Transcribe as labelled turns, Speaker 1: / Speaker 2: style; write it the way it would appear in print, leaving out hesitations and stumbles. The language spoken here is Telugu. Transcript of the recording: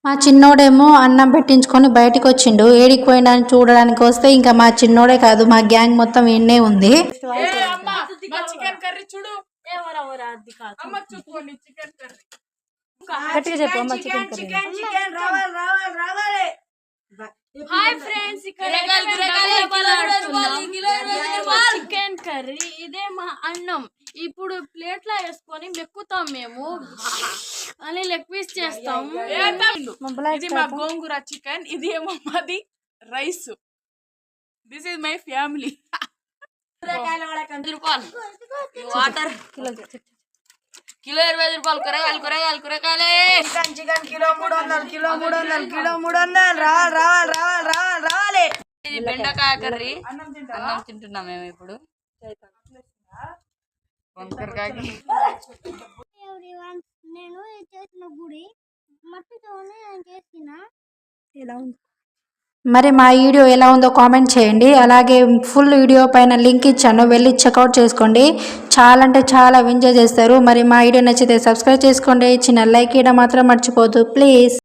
Speaker 1: మా చిన్నోడేమో అన్నం పెట్టించుకొని బయటకు వచ్చిండు. ఏడికి పోయిండని చూడడానికి వస్తే ఇంకా మా చిన్నోడే కాదు మా గ్యాంగ్ మొత్తం ఈడనే ఉంది.
Speaker 2: హాయ్ ఫ్రెండ్స్, ఇక్కడ చికెన్ కర్రీ. ఇదే మా అన్నం. ఇప్పుడు ప్లేట్లో వేసుకొని మెక్కుతాం మేము అని లెగ్ పీస్ చేస్తాము.
Speaker 3: ఇది మా గోంగూర చికెన్, ఇది ఏమో మాది rice. This is my family.
Speaker 2: Water kilo 25 రూపాయలు. కూరగాయలు
Speaker 4: చికెన్ కిలో 300 రావాలి.
Speaker 2: ఇది బెండకాయ కర్రీ. అన్నం తింటున్నాం మేము ఇప్పుడు.
Speaker 5: నేను చేసిన గుడి మట్టితోనే చేసిన.
Speaker 1: మరి మా వీడియో ఎలా ఉందో కామెంట్ చేయండి. అలాగే ఫుల్ వీడియో పైన లింక్ ఇచ్చాను, వెళ్ళి చెక్అవుట్ చేసుకోండి. చాలా అంటే చాలా ఎంజాయ్ చేస్తారు. మరి మా వీడియో నచ్చితే సబ్స్క్రైబ్ చేసుకోండి. చిన్న లైక్ ఇవ్వడం మాత్రం మర్చిపోవద్దు ప్లీజ్.